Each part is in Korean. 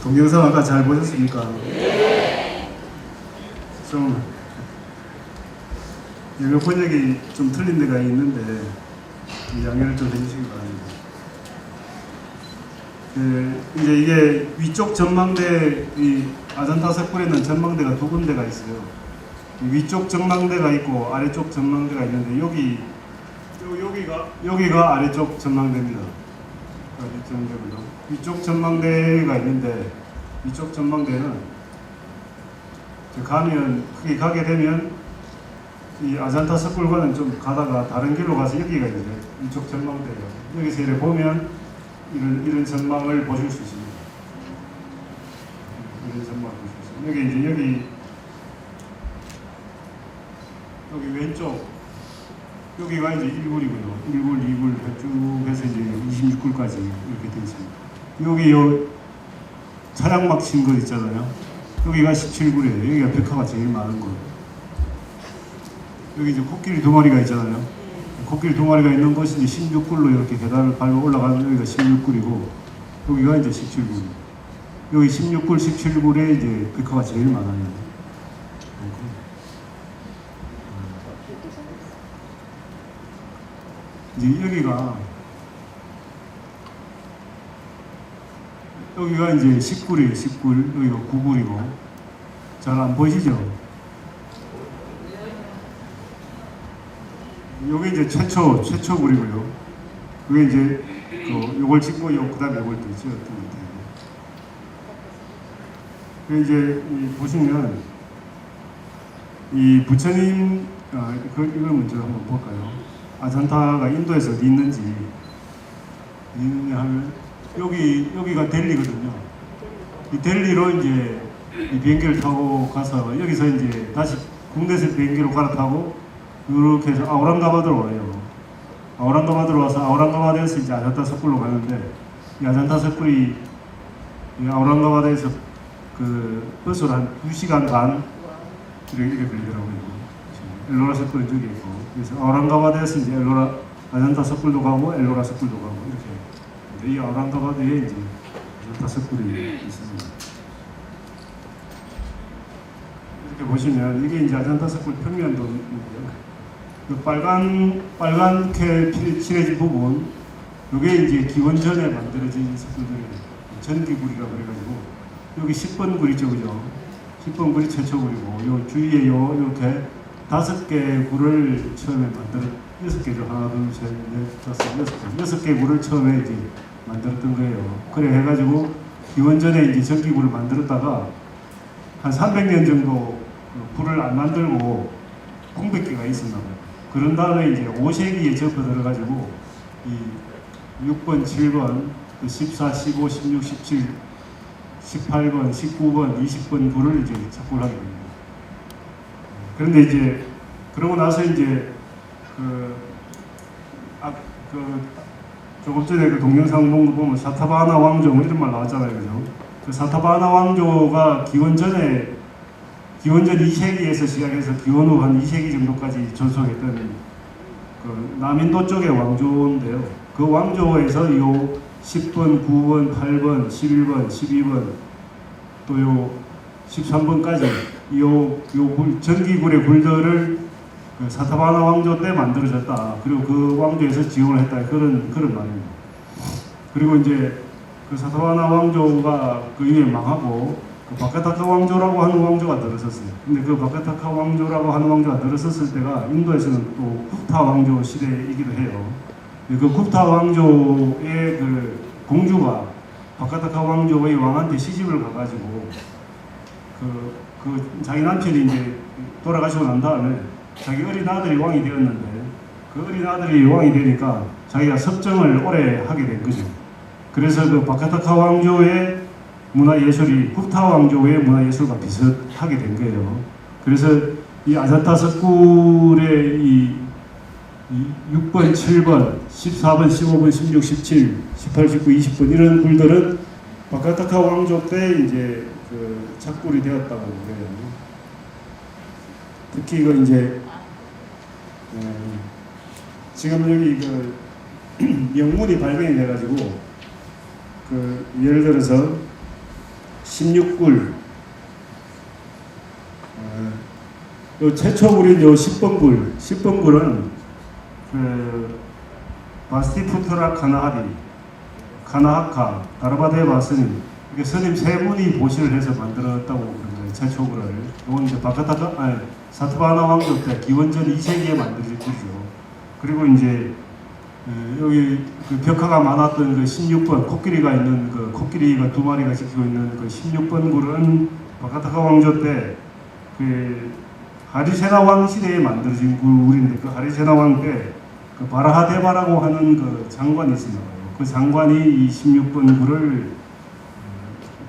동영상 아까 잘 보셨습니까? 좀 영어 번역이 좀 틀린 데가 있는데 양해를 좀 해주시기 바랍니다. 이제 이게 위쪽 전망대, 이 아잔타 섣불에는 전망대가 두 군데가 있어요. 위쪽 전망대가 있고 아래쪽 전망대가 있는데 여기가 아래쪽 전망대입니다. 위쪽 전망대가 있는데 위쪽 전망대는 가면 크게 가게 되면 이 아잔타 섣불과는 좀 가다가 다른 길로 가서 여기가 이제 위쪽 전망대예요. 여기서 이렇게 보면 이런 전망을 보실 수 있습니다. 이런 전망을 보실 수 있습니다. 여기 왼쪽 여기가 이제 1굴이고요. 1굴, 2굴 쭉 해서 이제 26굴까지 이렇게 되어 있습니다. 여기 요 차량 막 친 거 있잖아요. 여기가 17굴이에요. 여기가 백화가 제일 많은 거. 여기 이제 코끼리 두 마리가 있잖아요. 코끼리 두 마리가 있는 곳이 이제 16굴로 이렇게 계단을 밟아 올라가는 여기가 16굴이고 여기가 이제 17굴. 여기 16굴, 17굴에 이제 백화가 제일 많아요. 이제 여기가 이제 10굴이에요. 10굴. 여기가 9굴이고 잘 안 보이시죠? 요게 이제 최초 굴이고요. 그게 이제 요걸 찍고 그다음에 요걸 또 찍었던 것 같아요. 이제 보시면 이 부처님 이걸 먼저 한번 볼까요? 아잔타가 인도에서 어디 있는지 하면 여기가 델리거든요. 이 델리로 이제 이 비행기를 타고 가서 여기서 이제 다시 국내에서 비행기로 갈아타고 이렇게 해서 아우랑가바드로 와요. 아우랑가바드로 와서 아우랑가바드에서 이제 아잔타 섣불로 가는데 이 아잔타 섣불이 아우랑가바드에서 그 버스로 한 2시간 반 이렇게 걸리더라고요. 엘로라 섣불은 저기 있고 그래서 아우랑가바드에서 이제 아잔타 섣불도 가고 엘로라 섣불도 가고 이렇게. 이 아우랑가바드에 이제 아잔타 섣불이 있습니다. 이렇게 보시면 이게 이제 아잔타 섣불 평면도인데요. 빨간게 칠해진 부분, 이게 이제 기원전에 만들어진 섣불들이에요. 전기굴이라고 그래가지고 여기 10번 굴이죠, 그죠? 10번 굴이 최초 굴이고 요 주위에 이렇게 5개 굴을 처음에 6개죠. 하나, 둘, 셋, 넷, 다섯, 6개 굴을 처음에 이제 만들었던 거예요. 그래 해가지고 기원전에 이제 전기굴을 만들었다가 한 300년 정도 굴을 안 만들고 공백기가 있었나 봐요. 그런 다음에 이제 5세기에 접어들어가지고 이 6번, 7번, 14, 15, 16, 17, 18번, 19번, 20번 굴을 이제 착고를 하게 됩니다. 그런데 이제 그러고 나서 이제 조금 전에 그 동영상 보면 사타바하나 왕조 뭐 이런 말 나왔잖아요, 그죠? 그 사타바하나 왕조가 기원전 2세기에서 시작해서 기원 후 한 2세기 정도까지 전속했던 그 남인도 쪽의 왕조인데요. 그 왕조에서 요 10번, 9번, 8번, 11번, 12번 또 요 13번까지 요 전기굴의 굴들을 그 사타바하나 왕조 때 만들어졌다. 그리고 그 왕조에서 지원을 했다. 그런 말입니다. 그리고 이제 그 사타바하나 왕조가 그 이후에 망하고 그 바카타카 왕조라고 하는 왕조가 들어섰어요. 근데 그 바카타카 왕조라고 하는 왕조가 들어섰을 때가 인도에서는 또 굽타 왕조 시대이기도 해요. 그 굽타 왕조의 그 공주가 바카타카 왕조의 왕한테 시집을 가가지고 그 자기 남편이 이제 돌아가시고 난 다음에 자기 어린 아들이 왕이 되었는데 그 어린 아들이 왕이 되니까 자기가 섭정을 오래 하게 된 거죠. 그래서 그 바카타카 왕조의 문화예술이 굽타 왕조의 문화예술과 비슷하게 된 거예요. 그래서 이 아잔타 섣불의 이 6번, 7번, 14번, 15번, 16, 17, 18, 19, 20번 이런 굴들은 바카타카 왕조 때 이제 그 착굴이 되었다고 그래요. 특히 이거 이제 지금 여기 그 영문이 발견이 돼가지고 그 예를 들어서 16굴, 요 최초 굴인 요 10번 굴, 10번 굴은 그 바스티푸트라 카나하카, 다르바데바 스님, 이게 스님 세 분이 보시를 해서 만들었다고 그러는데 최초 굴을. 이건 이제 사트바하나 왕조 때 기원전 2세기에 만들어진 굴이죠. 그리고 이제 여기 그 벽화가 많았던 그 16번 코끼리가 있는 그 코끼리가 두 마리가 지키고 있는 그 16번 굴은 바카타카 왕조 때 그 하리세나 왕 시대에 만들어진 굴인데, 그 하리세나 왕 때 그 바라하데바라고 하는 그 장관이 있습니다. 그 장관이 이 16번 굴을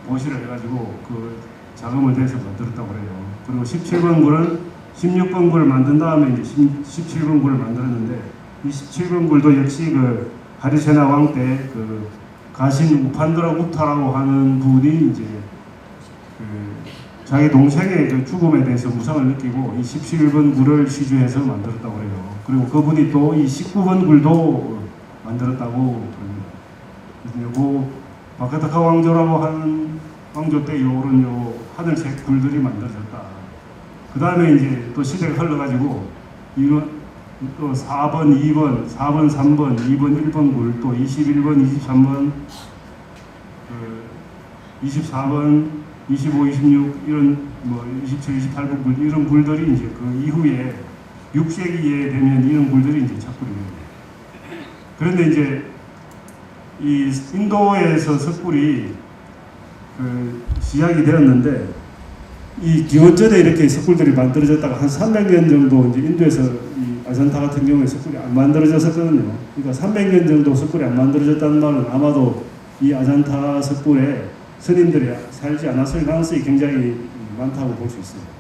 보시를 해가지고 그 자금을 대서 만들었다고 그래요. 그리고 17번 굴은 16번 굴을 만든 다음에 이제 17번 굴을 만들었는데, 이 17번 굴도 역시 그 하리세나 왕 때 그 가신 우판드라 우타라고 하는 분이 이제 그 자기 동생의 그 죽음에 대해서 무상을 느끼고 이 17번 굴을 시주해서 만들었다고 그래요. 그리고 그분이 또 이 19번 굴도 만들었다고 그럽니다. 그래서 요거 바카타카 왕조라고 하는 왕조 때 요런 요 하늘색 굴들이 만들어졌다. 그 다음에 이제 또 시대가 흘러가지고 이건 또 4번, 2번, 4번, 3번, 2번, 1번 굴, 또 21번, 23번, 24번, 25, 26 이런 뭐 27, 28번 굴 이런 굴들이 이제 그 이후에 6세기에 되면 이런 굴들이 이제 착굴이 됩니다. 그런데 이제 이 인도에서 석굴이 그 시작이 되었는데, 이 기원전에 이렇게 석굴들이 만들어졌다가 한 300년 정도 이제 인도에서 이 아잔타 같은 경우에 석굴이 안 만들어졌었거든요. 그러니까 300년 정도 석굴이 안 만들어졌다는 말은 아마도 이 아잔타 석굴에 스님들이 살지 않았을 가능성이 굉장히 많다고 볼 수 있습니다.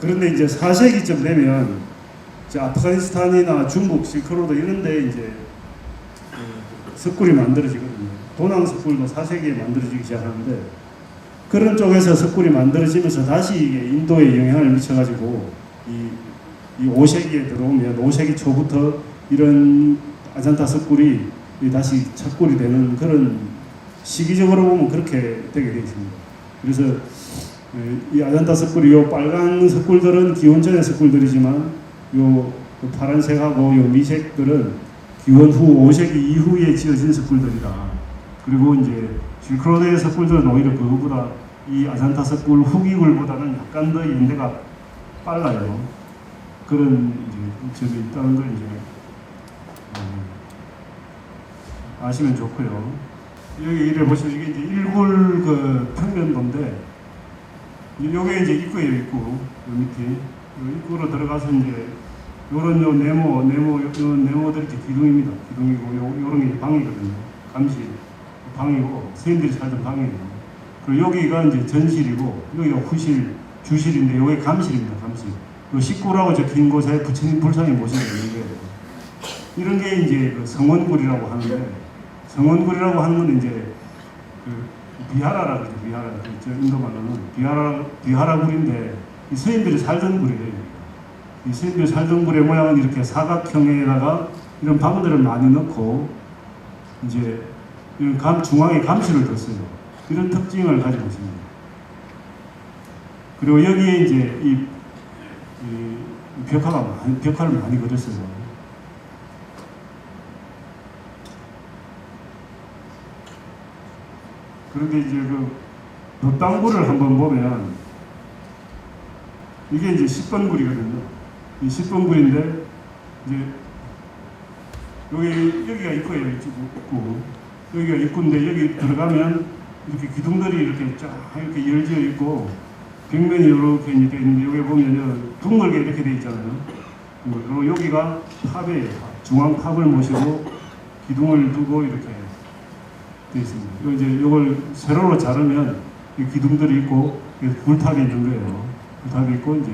그런데 이제 4세기쯤 되면 이제 아프가니스탄이나 중국, 실크로드 이런데 이제 석굴이 만들어지거든요. 도낭 석굴도 4세기에 만들어지기 시작하는데, 그런 쪽에서 석굴이 만들어지면서 다시 이게 인도에 영향을 미쳐가지고 이 5세기에 들어오면 5세기 초부터 이런 아잔타 석굴이 다시 착굴이 되는 그런, 시기적으로 보면 그렇게 되게 되어 있습니다. 그래서 이 아잔타 석굴이 요 빨간 석굴들은 기원전의 석굴들이지만 요 파란색하고 요 미색들은 기원 후 5세기 이후에 지어진 석굴들이다. 그리고 이제 실크로드의 석굴들은 오히려 그거보다 이 아잔타 석굴 후기굴보다는 약간 더 연대가 빨라요. 그런 이제 점이 있다는 걸 이제 아시면 좋고요. 여기 이래 보시면 이게 이제 1굴 그 평면도인데, 요게 이제 입구예요, 입구. 요 밑에. 요 입구로 들어가서 이제 요런 요 네모들 이렇게 기둥입니다. 기둥이고 요런 게 방이거든요. 감실. 방이고, 스님들이 살던 방이에요. 그리고 여기가 이제 전실이고, 여기가 후실, 주실인데, 요게 감실입니다, 감실. 요 식구라고 적힌 곳에 부처님 불상이 모시고 있는 거예요. 이런 게 이제 그 성원굴이라고 하는데, 성원굴이라고 하는 건 이제 그 비하라라 그러죠. 비하라. 저 인도 말로는 비하라굴인데, 이 스님들이 살던 굴이에요. 이 스님들이 살던 굴의 모양은 이렇게 사각형에다가 이런 방들을 많이 넣고, 이제 이런 중앙에 감실을 뒀어요. 이런 특징을 가지고 있습니다. 그리고 여기에 이제 이 벽화를 많이 그렸어요. 그런데 이제 그 돛당굴을 한번 보면 이게 이제 10번 굴이거든요. 이 10번 굴인데 이제 여기가 입구예요. 입구. 여기가 입구인데 여기 들어가면 이렇게 기둥들이 이렇게 쫙 이렇게 열지어 있고 벽면이 이렇게 되어 있는데, 여기 보면은 둥글게 이렇게 되어 있잖아요. 그리고 여기가 탑이에요. 중앙 탑을 모시고 기둥을 두고 이렇게 되어 있습니다. 이제 이걸 세로로 자르면 이 기둥들이 있고 굴탑이 있는 거예요. 굴탑이 있고 이제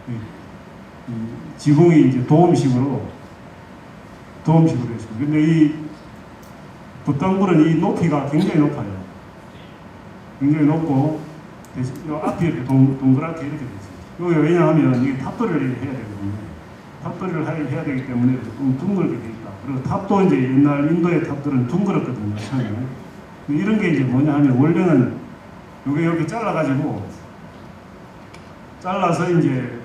이 지붕이 이제 도움식으로 있습니다. 근데 이 돛당굴은 이 높이가 굉장히 높아요. 굉장히 높고 이 앞이 이렇게 동그랗게 이렇게 되어 있어요. 이게 왜냐하면 이게 탑돌이를 해야 되거든요. 탑돌이를 해야 되기 때문에 좀 둥글게 되어 있다. 그리고 탑도 이제 옛날 인도의 탑들은 둥그렇거든요, 처음에. 이런 게 이제 뭐냐 하면 원래는 요게 이렇게 잘라가지고 잘라서 이제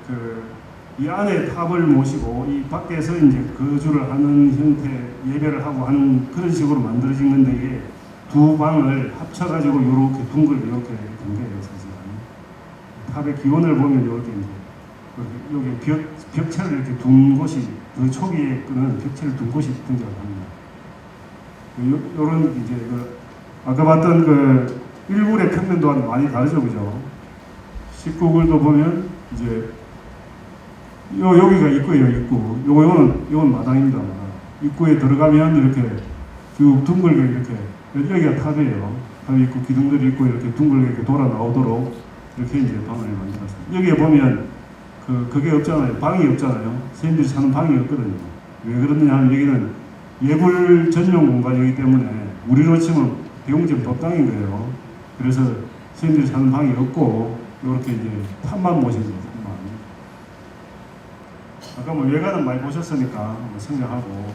이 안에 탑을 모시고 이 밖에서 이제 거주를 하는 형태 예배를 하고 하는 그런 식으로 만들어진 건데 이게 두 방을 합쳐가지고 이렇게 둥글게 이렇게 된 거예요, 사실은. 탑의 기원을 보면 이렇게 이제 여기 벽체를 이렇게 둔 곳이 그 초기에 끄는 벽체를 둔 곳이 등장을 합니다. 요런 이제 아까 봤던 일굴의 평면도와는 많이 다르죠, 그죠? 19굴도 보면 이제 여기가 입구예요, 입구. 요건 마당입니다, 마당. 입구에 들어가면 이렇게 쭉 둥글게 이렇게 여기가 탑이에요. 탑이 있고 기둥들이 있고 이렇게 둥글게 이렇게 돌아 나오도록 이렇게 이제 방을 만들었어요. 여기에 보면 그게 없잖아요. 방이 없잖아요. 선생님들이 사는 방이 없거든요. 왜 그러느냐 하면 여기는 예불 전용 공간이기 때문에 우리로 치면 대웅전 법당인 거예요. 그래서 선생님들이 사는 방이 없고 이렇게 이제 탑만 모신 거예요. 아까 뭐 외관은 많이 보셨으니까 한번 생략하고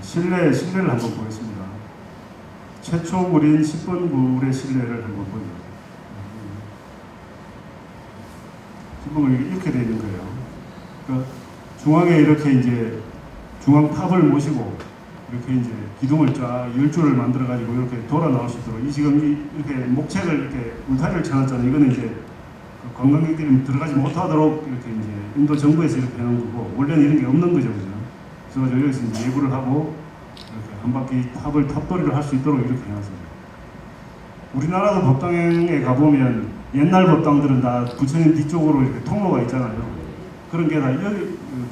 실내를 한번 보겠습니다. 최초 굴인 10번 굴의 실내를 한번 보죠. 10번 굴이 이렇게 되어 있는 거예요. 그러니까 중앙에 이렇게 이제 중앙 탑을 모시고 이렇게 이제 기둥을 쫙 10줄을 만들어 가지고 이렇게 돌아 나올 수 있도록 지금 이렇게 목책을 이렇게 울타리를 쳐놨잖아요. 이거는 이제 관광객들이 들어가지 못하도록 이렇게 이제 인도 정부에서 이렇게 해놓은 거고 원래는 이런 게 없는 거죠, 그죠? 그래서 여기서 이제 예구를 하고 이렇게 한 바퀴 탑돌이를 할 수 있도록 이렇게 해놨습니다. 우리나라도 법당에 가보면 옛날 법당들은 다 부처님 뒤쪽으로 이렇게 통로가 있잖아요. 그런 게 다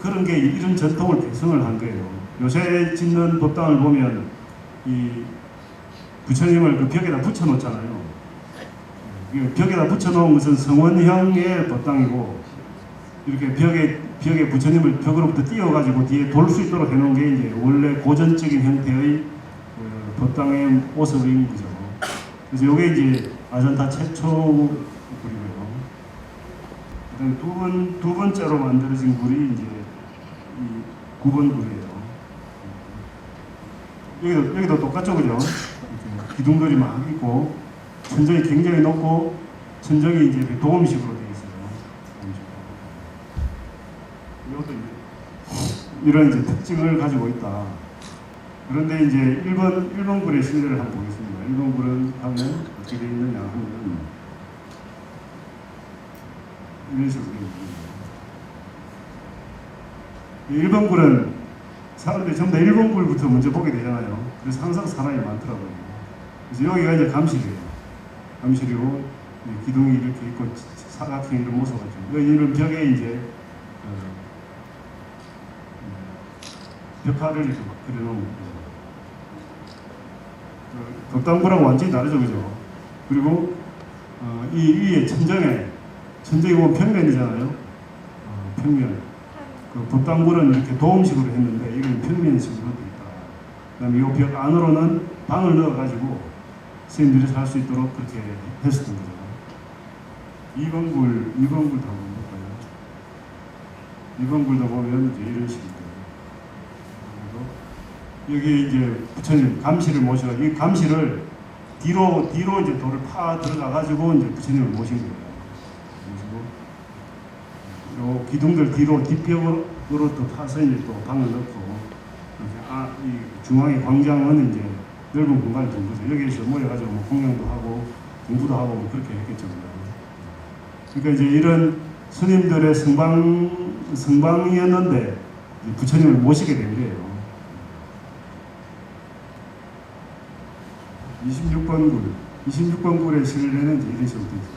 그런 게 이런 전통을 계승을 한 거예요. 요새 짓는 법당을 보면 이 부처님을 그 벽에다 붙여놓잖아요. 벽에다 붙여놓은 것은 성원형의 법당이고 이렇게 벽에 부처님을 벽으로부터 띄워가지고 뒤에 돌 수 있도록 해놓은 게 이제 원래 고전적인 형태의 법당의 모습인 거죠. 그래서 이게 이제 아잔타 최초 굴이고요. 그다음 두 번째로 만들어진 굴이 이제 이 9번 굴이에요. 여기도 똑같죠, 그죠? 기둥들이 막 있고 천정이 굉장히 높고 천정이 이제 도움식으로 되어 있어요. 이것도 이제 이런 이제 특징을 가지고 있다. 그런데 이제 1번 굴의 실내를 한번 보겠습니다. 1번 굴은 하면 어떻게 되어 있느냐 하면 이런 식으로 되어 있습니다. 1번 굴은 사람들이 전부 다 1번 굴부터 먼저 보게 되잖아요. 그래서 항상 사람이 많더라고요. 그래서 여기가 이제 감실이에요. 감실이고 기둥이 이렇게 있고 사각형 이런 모습을 좀 이런 벽에 이제 벽화를 이렇게 그려놓은 거예요. 법당굴하고 완전히 다르죠, 그죠? 그리고 이 위에 천정이 보면 평면이잖아요. 평면. 그 법당굴은 이렇게 도움식으로 했는데 이건 평면식으로 되어 있다. 그다음에 이 벽 안으로는 방을 넣어가지고 선생님들이 살 수 있도록 그렇게 했었던 거죠. 2번 굴도 한번 볼까요? 2번 굴도 보면 이제 이런 식입니다. 여기 이제 부처님 감시를 모셔가지고 이 감시를 뒤로 이제 돌을 파 들어가가지고 이제 부처님을 모신 거예요. 모시고 요 기둥들 뒤로 뒷벽으로 또 파서 이제 또 방을 넣고 이 중앙의 광장은 이제 넓은 공간을 둔 거죠. 여기에서 모여가지고 뭐 공연도 하고 공부도 하고 뭐 그렇게 했겠죠. 그러니까 이제 이런 스님들의 성방이었는데 부처님을 모시게 된 거예요. 26번 굴의 실내는 이제 이런 식으로 되어 있어요.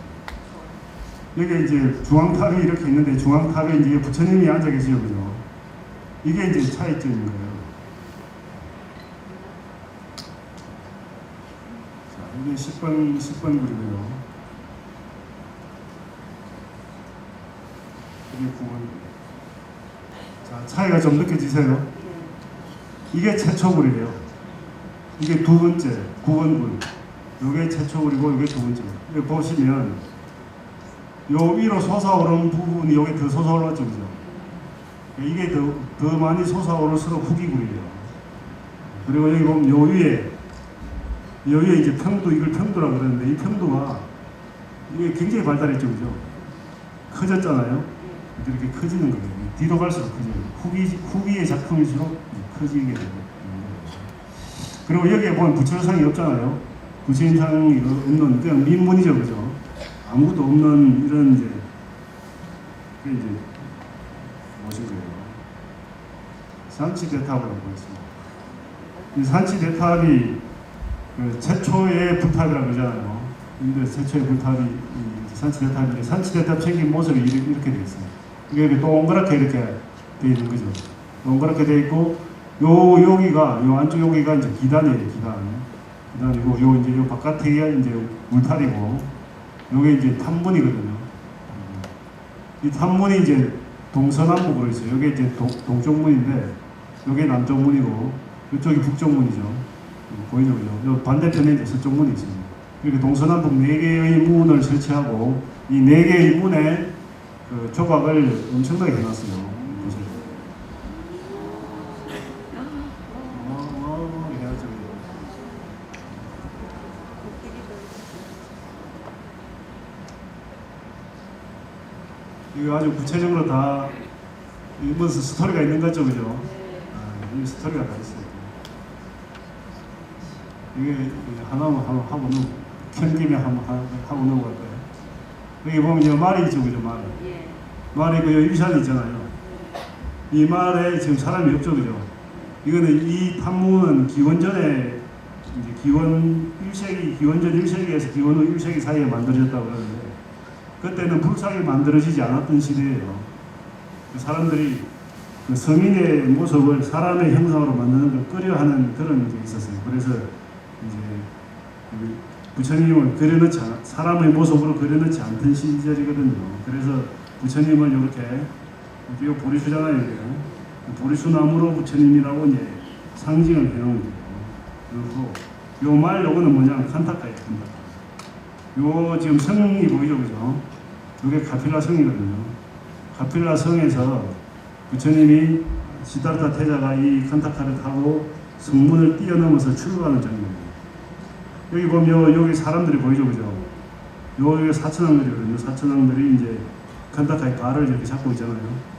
여기 이제 중앙탑이 이렇게 있는데 중앙탑에 이제 부처님이 앉아 계시죠, 그죠? 이게 이제 차이점인 거예요. 이게 10번 굴이고요. 이게 9번. 자, 차이가 좀 느껴지세요? 이게 최초 굴이에요. 이게 두 번째, 9번 굴. 이게 최초 굴이고 이게 두 번째. 여기 보시면 요 위로 솟아오르는 부분이 여기 더 솟아올랐죠, 그죠? 이게 더 많이 솟아오를수록 후기굴이에요. 그리고 여기 보면 요 위에 이제 평도, 이걸 평도라 그러는데 이 평도가 이게 굉장히 발달했죠, 그죠? 커졌잖아요. 이렇게 커지는 거예요. 뒤로 갈수록 커져요. 후기의 작품일수록 커지게 되고. 그리고 여기에 보면 부처상이 없잖아요. 부처상이 없는, 그냥 민문이죠, 그죠? 아무것도 없는 이런 이제, 무엇인 거예요? 산치대탑이라고 보겠습니다. 이 산치대탑이 그 최초의 불탑이라고 그러잖아요. 근데 최초의 불탑이 산치대탑인데 산치대탑 생긴 모습이 이렇게 되어 있어요. 이게 동그랗게 이렇게 되어 있는 거죠. 동그랗게 되어 있고, 여기가, 요 안쪽 여기가 이제 기단이에요, 기단이고, 요 바깥에 이제 울타리고, 요게 이제 탐문이거든요. 이 탐문이 이제 동서남북으로 있어요. 요게 이제 동쪽 문인데, 요게 남쪽 문이고, 이쪽이 북쪽 문이죠. 보이죠, 그죠? 요 반대편에 이제 서쪽 문이 있습니다. 이렇게 동서남북 4개의 문을 설치하고, 이 4개의 문에 그 조각을 엄청나게 해놨어요. 보세요. 해야죠. 이거 아주 구체적으로 다 무슨 스토리가 있는 거죠, 그죠? 이 스토리가 다 있어요. 이게 하나만 하고 켠 김에 한번 하고 넘어갈까요? 여기 보면 이제 말이 있죠, 그죠? 말이 그 일산이 있잖아요. 이 말에 지금 사람이 없죠, 그죠? 이거는 이 탐문은 기원전에 이제 기원 1세기, 기원전 1세기에서 기원 후 1세기 사이에 만들어졌다고 그러는데, 그때는 불상이 만들어지지 않았던 시대예요. 그 사람들이 그 성인의 모습을 사람의 형상으로 만드는 걸 꺼려하는 그런 게 있었어요. 그래서 이제 부처님을 그려놓지 않아, 사람의 모습으로 그려놓지 않던 시절이거든요. 그래서 부처님을 이렇게, 이거 보리수잖아요. 이게. 보리수나무로 부처님이라고 이제 상징을 해놓은 거예요. 그리고 요 말 요거는 뭐냐면 칸타카예요. 칸타카. 요 지금 성이 보이죠, 그죠? 요게 카필라 성이거든요. 카필라 성에서 부처님이 시다르타 태자가 이 칸타카를 타고 성문을 뛰어넘어서 출발하는 장면이에요. 여기 보면 여기 사람들이 보이죠, 그죠? 여기 사천왕들이거든요. 사천왕들이 이제 칸타카의 발을 이렇게 잡고 있잖아요.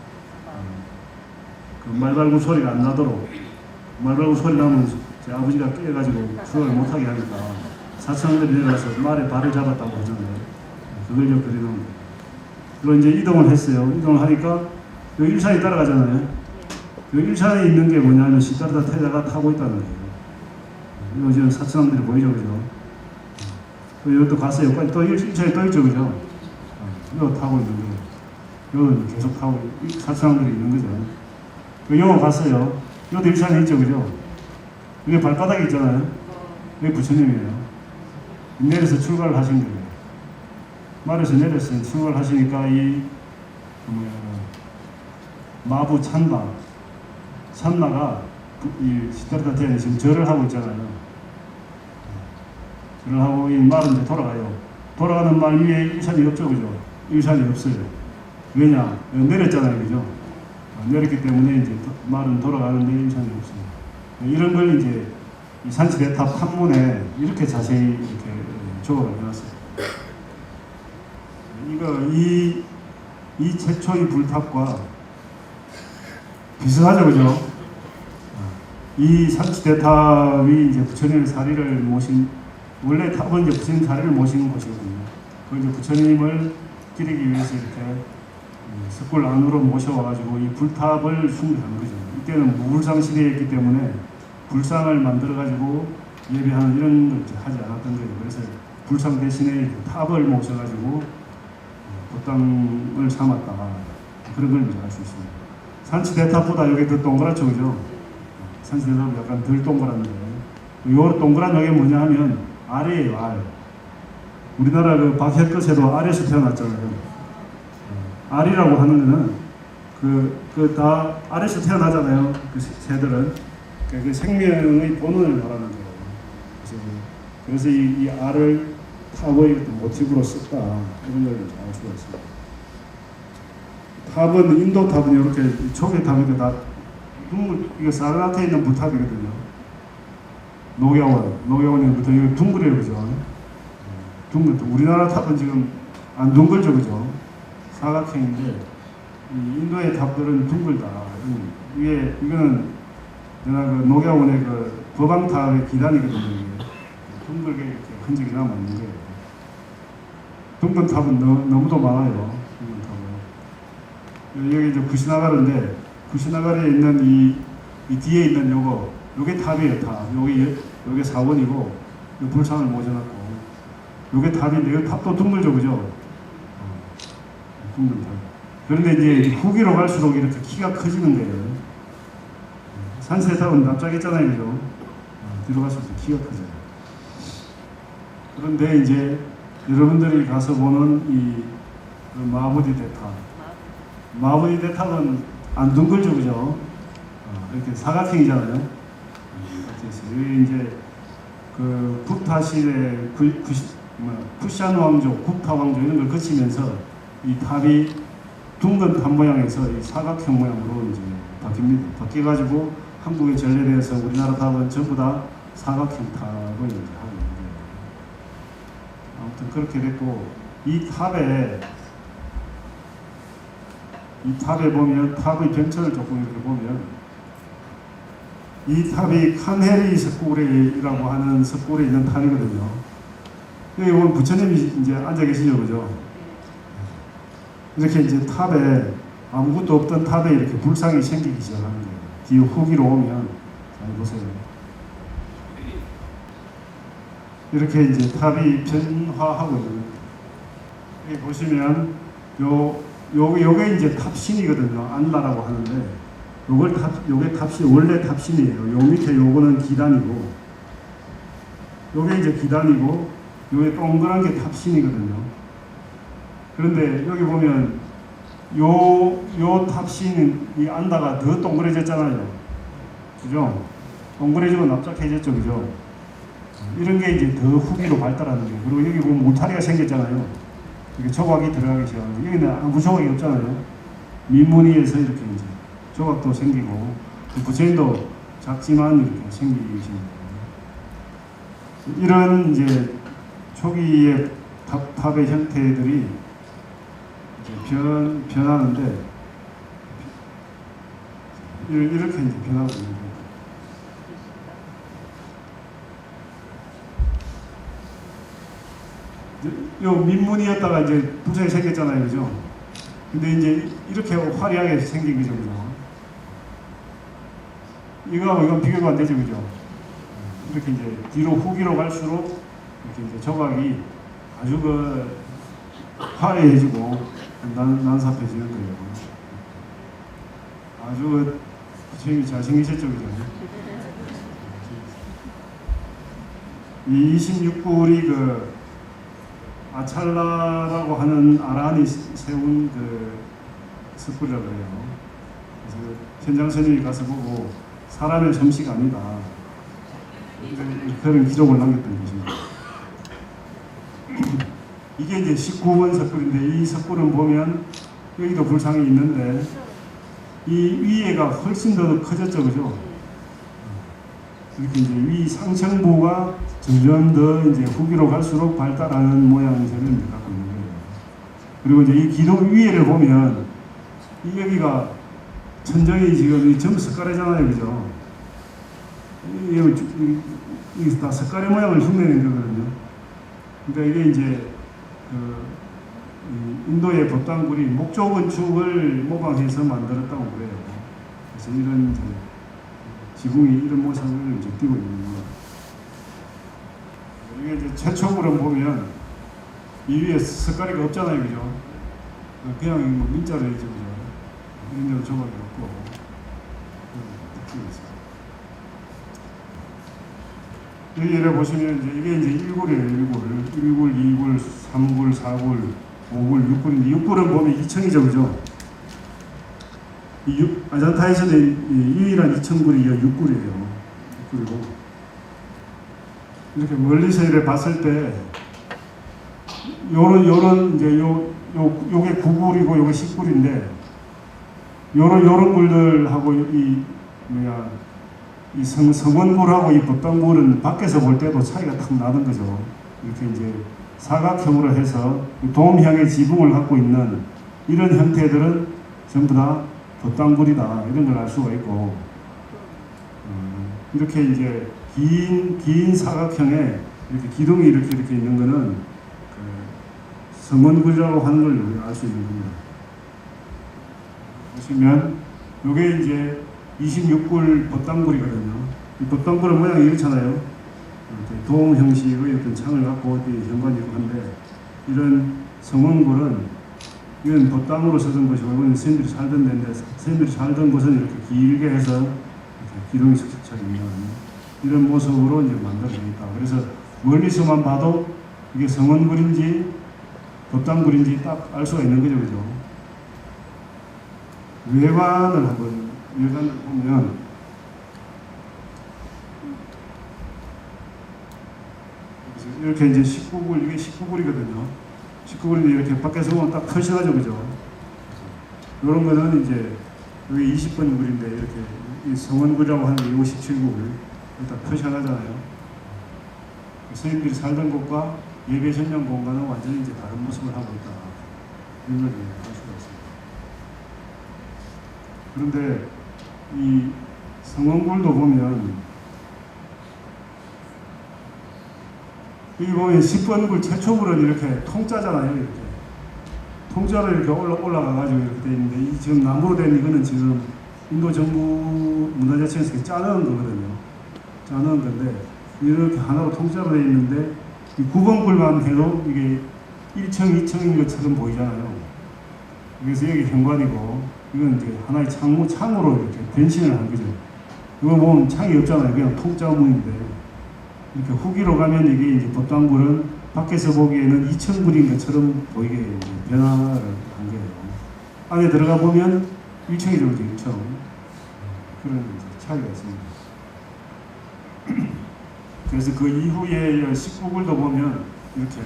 그 말발굽 소리가 안 나도록, 말발굽 소리 나면 제 아버지가 깨가지고 수업을 못하게 하니까 사천왕들이 내려가서 말에 발을 잡았다고 하잖아요. 그걸 좀 그려놓은 거예요. 그리고 이제 이동을 했어요. 이동을 하니까 여기 일산이 따라가잖아요. 여기 일산에 있는 게 뭐냐면 시다르타 태자가 타고 있다는 거예요. 이거 지금 사천왕들이 보이죠, 그죠? 이것도 갔어요. 또 일차에 또 있죠, 그죠? 이거 타고 있는 거예요. 이거 계속 타고, 사천왕들이 있는 거죠. 이거 갔어요. 이것도 일차에 있죠, 그죠? 이게 발바닥이 있잖아요. 이게 부처님이에요. 내려서 출발을 하신 거예요. 말에서 내렸어요. 출발을 하시니까 마부 찬마가 이 시다르타 태자는 지금 절을 하고 있잖아요. 절을 하고 이 말은 이제 돌아가요. 돌아가는 말 위에 일산이 없죠, 그죠? 일산이 없어요. 왜냐? 내렸잖아요, 그죠? 내렸기 때문에 이제 말은 돌아가는데 일산이 없어요. 이런 걸 이제 이 산치대탑 탐문에 이렇게 자세히 이렇게 조각을 해놨어요. 이 최초의 불탑과 비슷하죠, 그죠? 이 산치대탑이 이제 부처님의 사리를 모신, 원래 탑은 이제 부처님 사리를 모시는 곳이거든요. 그 이제 부처님을 기리기 위해서 이렇게 석굴 안으로 모셔와가지고 이 불탑을 숭배하는 거죠. 이때는 무불상 시대였기 때문에 불상을 만들어가지고 예배하는 이런 걸 하지 않았던 거예요. 그래서 불상 대신에 탑을 모셔가지고 법당을 삼았다. 그런 걸 알 수 있습니다. 산치대탑보다 여기 더 동그랗죠, 그죠? 산치대탑은 약간 덜 동그란데, 요 동그란 여기 뭐냐 하면 알이에요, 알. 우리나라 그 박혁거새도 알에서 태어났잖아요. 알이라고 하는 거는 다 알에서 태어나잖아요. 그 새들은 그 생명의 본원을 말하는 거예요. 그래서 이 알을 타고의 모티브로 썼다, 이런 걸 알 수가 있습니다. 탑은 인도 탑은 이렇게 초기 탑인데 다 이거 사르나트에 있는 부탑이거든요. 녹야원부터 이거 둥글이에요, 그죠? 둥글. 우리나라 탑은 지금 안 둥글죠, 그죠? 사각형인데 이 인도의 탑들은 둥글다. 이거는 내가 그 녹야원의 그 거방탑의 기단이거든요. 이게. 둥글게 이렇게 흔적이 남아있는 거예요. 둥근 탑은 너무도 많아요. 둥근 탑은. 여기 이제 쿠시나가르인데 쿠시나가르에 있는 이 뒤에 있는 요게 탑이에요, 탑. 요게 사원이고 요 불상을 모셔놨고 요게 탑인데 요 탑도 둥글죠, 그죠? 둥근 탑. 그런데 이제 후기로 갈수록 이렇게 키가 커지는 거예요. 산세탑은 납작했잖아요, 그죠? 뒤로 갈수록 키가 커져요. 그런데 이제 여러분들이 가서 보는 이 마부디 대탑, 마부디 대탑은 안 둥글죠, 그죠? 이렇게 사각형이잖아요. 여기 이제 그 굽타 시대 쿠샨 왕조, 굽타 왕조 이런 걸 거치면서 이 탑이 둥근 탑 모양에서 이 사각형 모양으로 이제 바뀌어가지고 한국에 전래되어서 우리나라 탑은 전부 다 사각형 탑을 이제 하고 있는 거예요. 아무튼 그렇게 됐고 이 탑에 보면 탑의 변천을 조금 이렇게 보면 이 탑이 칸헤리 석굴이라고 하는 석굴에 있는 탑이거든요. 여기 보면 부처님이 이제 앉아 계시죠, 그죠? 이렇게 이제 탑에 아무것도 없던 탑에 이렇게 불상이 생기기 시작하는 거예요. 뒤에 후기로 오면 잘 보세요. 이렇게 이제 탑이 변화하고 있는 거예요. 여기 보시면 요게 이제 탑신이거든요. 안다라고 하는데 요게 탑신, 원래 탑신이에요. 요 밑에 요거는 기단이고 요게 이제 기단이고 요게 동그란 게 탑신이거든요. 그런데 여기 보면 요 탑신 이 안다가 더 동그래졌잖아요. 그죠? 동그래지고 납작해졌죠, 그죠? 이런 게 이제 더 후기로 발달하는 거예요. 그리고 여기 보면 울타리가 생겼잖아요. 이게 조각이 들어가기 시작하는 거예요. 여기는 아무 조각이 없잖아요. 민무늬에서 이렇게 이제 조각도 생기고 부처님도 작지만 이렇게 생기기 시작합니다. 이런 이제 초기의 탑의 형태들이 이제 변하는데 이렇게 이제 변하고 있는 거예요. 요 민문이었다가 이제 부처에 생겼잖아요, 그죠? 근데 이제 이렇게 화려하게 생긴 거죠, 그죠? 이거하고 이건 비교가 안 되죠, 그죠? 이렇게 이제 뒤로 후기로 갈수록 이렇게 이제 조각이 아주 그 화려해지고 난삽해지는 거예요. 아주 부처님이 잘생기셨죠, 그죠? 이 26굴이 그 아찰라라고 하는 아라한이 세운 그 석굴이라고 해요. 그래서 현장 스님이 가서 보고 사람의 솜씨가 아니다. 그런 기록을 남겼던 것입니다. 이게 이제 19번 석굴인데 이 석굴은 보면 여기도 불상이 있는데 이 위에가 훨씬 더 커졌죠, 그죠? 이렇게 이제 위 상층부가 점점 더 이제 후기로 갈수록 발달하는 모양새를 갖고 있는 거예요. 그리고 이제 이 기둥 위에를 보면 이 여기가 천정이 지금 전부 석가래잖아요, 그죠? 이게 다 석가래 모양을 흉내낸 거거든요. 그러니까 이게 이제 인도의 법당굴이 목조 건축을 모방해서 만들었다고 그래요. 그래서 이런 이제 지붕이 이런 모습을 이제 띄고 있는 거예요. 이게 이제 최초로 보면 이 위에 석가래가 없잖아요, 그죠? 그냥 뭐 민자로 해죠, 그죠? 이런 데로 조각이 없고 여기를 보시면 이제 이게 이제 1굴이에요, 1굴, 2굴, 3굴, 4굴, 5굴, 6굴인데 6굴은 보면 2층이죠, 그죠? 아잔타에서는 유일한 2층굴이 6굴이에요. 6굴이고 이렇게 멀리서 이렇게 봤을 때 요런 이제 요게 9굴이고 요게 10굴인데 요런 굴들하고 이 뭐야 이 성원굴하고 이 법당굴은 밖에서 볼 때도 차이가 탁 나는 거죠. 이렇게 이제 사각형으로 해서 돔형의 지붕을 갖고 있는 이런 형태들은 전부 다 법당굴이다 이런 걸 알 수가 있고, 이렇게 이제 긴 사각형에 이렇게 기둥이 이렇게 있는 거는 그 성원굴이라고 하는 걸 알 수 있는 겁니다. 보시면 이게 이제 26굴 법당굴이거든요. 이 법당굴은 모양이 이렇잖아요. 이렇게 돔 형식의 어떤 창을 갖고 현관이 있고 한데, 이런 성원굴은 이건 법당으로 쓰던 것이고, 이건 스님들이 살던 데인데, 스님들이 살던 곳은 이렇게 길게 해서 이렇게 기둥이 척척 있는 이런 모습으로 이제 만들어져 있다. 그래서 멀리서만 봐도 이게 성원굴인지 법당굴인지 딱 알 수가 있는 거죠, 그죠? 외관을 보면 이렇게 이제 19굴, 이게 19굴이거든요. 19굴인데 이렇게 밖에서 보면 딱 표시하죠, 그죠? 이런 거는 이제 여기 20번 굴인데 이렇게 이 성원굴이라고 하는 게 57굴 일단 표시하잖아요. 스님들이 살던 곳과 예배 전용 공간은 완전히 이제 다른 모습을 하고 있다. 이런 걸 알 수가 있습니다. 그런데 이 성원굴도 보면 여기 보면 10번 굴 최초굴은 이렇게 통짜잖아요. 이렇게 통짜로 이렇게 올라가가지고 이렇게 돼 있는데, 이 지금 나무로 된 이거는 지금 인도 정부 문화재청에서 짜놓은 거거든요. 짜놓은 건데 이렇게 하나로 통짜로 돼 있는데, 이 9번 굴만 해도 이게 1층, 2층인 것처럼 보이잖아요. 그래서 여기 현관이고, 이건 이제 하나의 창으로 이렇게 변신을 한 거죠. 이거 보면 창이 없잖아요. 그냥 통짜 문인데, 이렇게 후기로 가면 이게 이제 법당굴은 밖에서 보기에는 2층 굴인 것처럼 보이게 변화를 한 거예요. 안에 들어가 보면 1층이죠, 1층. 그런 차이가 있습니다. 그래서 그 이후에 19굴도 보면 이렇게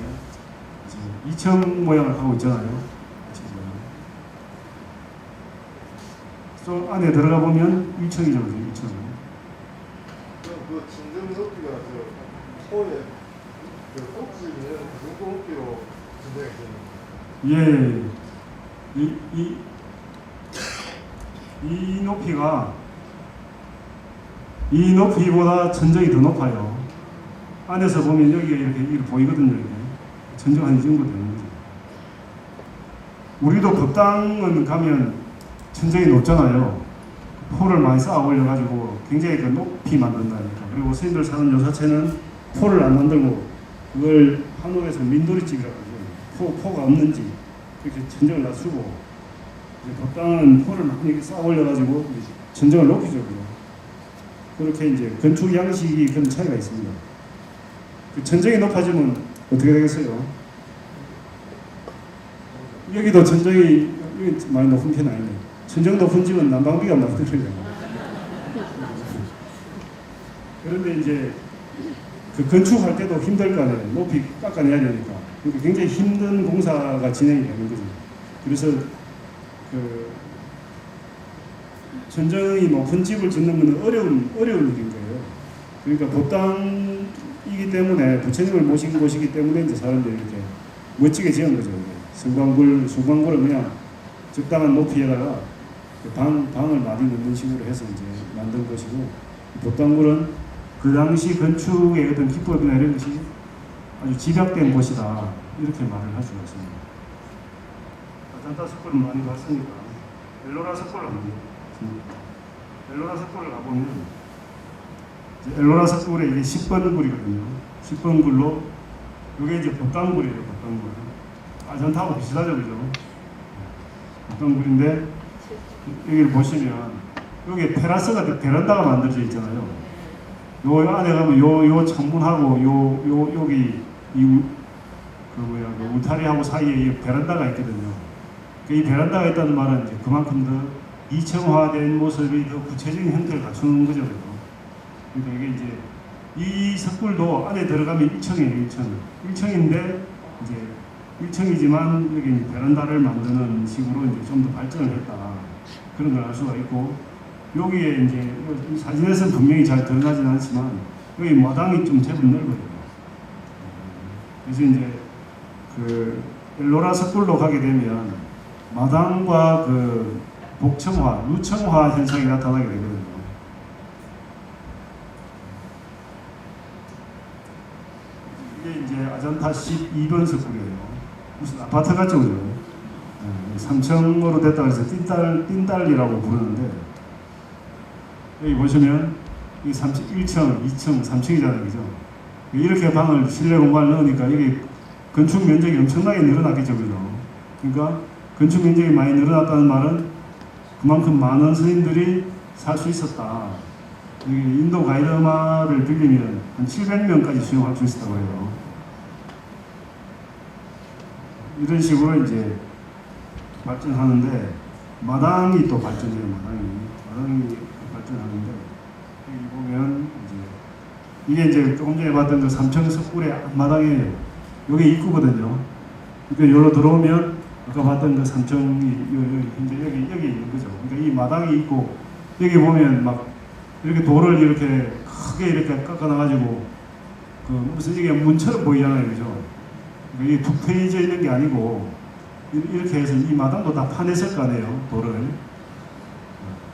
2층 모양을 하고 있잖아요. 또 안에 들어가 보면 1층이죠, 1층. 그 진정 높이가 저 토에 그 꼭지는 그 정도 높이로 진정이 되는. 예, 이 높이가 이 높이보다 천정이 더 높아요. 안에서 보면 여기가 이렇게 보이거든요. 이게 천정 한 이 정도 되는 거죠. 우리도 법당은 가면 천정이 높잖아요. 포를 많이 쌓아 올려가지고 굉장히 그 높이 만든다니까. 그리고 스님들 사는 요사체는 포를 안 만들고 그걸 한국에서 민도리집이라고 하죠. 포가 없는지 그렇게 천정을 낮추고, 이제 법당은 포를 많이 쌓아 올려가지고 천정을 높이죠. 그렇게 이제 건축 양식이 그런 차이가 있습니다. 그 천정이 높아지면 어떻게 되겠어요? 여기도 천정이 여기 많이 높은 편 아니네. 천정 높은 집은 난방비가 많이 들어요. 그런데 이제 그 건축할 때도 힘들 거 아니에요. 높이 깎아내야 되니까. 그러니까 굉장히 힘든 공사가 진행이 되는 거죠. 그래서 그 천정이 높은 집을 짓는 건 어려운 일인 거예요. 그러니까 법당이기 때문에 부처님을 모신 곳이기 때문에 이제 사람들이 이렇게 멋지게 지은 거죠. 성광굴은 그냥 적당한 높이에다가 방을 많이 넣는 식으로 해서 이제 만든 것이고, 법당굴은 그 당시 건축의 어떤 기법이나 이런 것이 아주 집약된 곳이다, 이렇게 말을 할 수가 있습니다. 아잔타 습골을 많이 봤으니까 엘로라 습골을 한번 엘로라 습골을 가보면, 엘로라 습골에 이게 10번 굴이거든요. 10번 굴로 이게 이제 법당굴이에요. 법당굴. 아잔타하고 비슷하죠, 그죠? 법당굴인데 여기를 보시면 여기 테라스가 베란다가 만들어져 있잖아요. 요 안에 가면 요 창문하고 여기 그 울타리하고 사이에 베란다가 있거든요. 이 베란다가 있다는 말은 이제 그만큼 더 이층화된 모습이 더 구체적인 형태를 갖추는 거죠. 그러니까 이게 이제 이 석굴도 안에 들어가면 1층이에요. 1층인데 이제 1층이지만 여기 베란다를 만드는 식으로 이제 좀 더 발전을 했다. 그런 걸 알 수가 있고, 여기에 이제 이 사진에서는 분명히 잘 드러나지는 않지만 여기 마당이 좀 제법 넓어요. 그래서 이제 그 엘로라 섣불로 가게 되면 마당과 그 복층화, 누층화 현상이 나타나게 되거든요. 이게 이제 아잔타 12번 석굴이에요. 무슨 아파트 같죠, 그죠? 3층으로 됐다고 해서 띵달리라고 부르는데, 여기 보시면 이 1층, 2층, 3층이잖아요, 그죠? 이렇게 방을 실내 공간을 넣으니까 여기 건축 면적이 엄청나게 늘어났겠죠, 그죠? 그러니까 건축 면적이 많이 늘어났다는 말은 그만큼 많은 스님들이 살 수 있었다. 여기 인도 가이드마를 빌리면 한 700명까지 수용할 수 있었다고 해요. 이런 식으로 이제 발전하는데, 마당이 또 발전해요. 마당이 발전하는데, 여기 보면 이게 이제 조금 전에 봤던 그 3층 석굴의 앞마당이에요. 여기 입구거든요. 그러니까 여기로 들어오면 아까 봤던 그 3층이 현재 여기 있는 거죠. 그러니까 이 마당이 있고, 여기 보면 막 이렇게 돌을 이렇게 크게 이렇게 깎아놔가지고 그 무슨 이게 문처럼 보이잖아요, 그죠? 그러니까 이게 툭 트여져 있는 게 아니고 이렇게 해서 이 마당도 다 파냈을 거 아니에요, 돌을.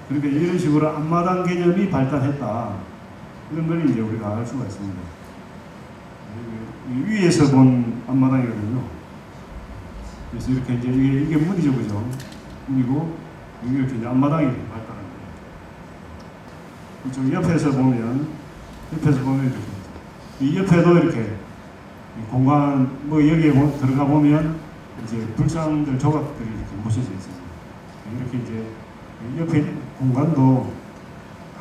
그러니까 이런 식으로 앞마당 개념이 발달했다. 이런 걸 이제 우리가 알 수가 있습니다. 위에서 본 앞마당이거든요. 그래서 이렇게 이제 이게 문이죠, 그죠? 문이고 여기 이렇게 이제 앞마당이 발달한 거예요. 이쪽 옆에서 보면 이렇게 이 옆에도 이렇게 공간 뭐 여기에 들어가 보면 이제 불상들 조각들이 이렇게 모셔져 있습니다. 이렇게 이제 옆에 공간도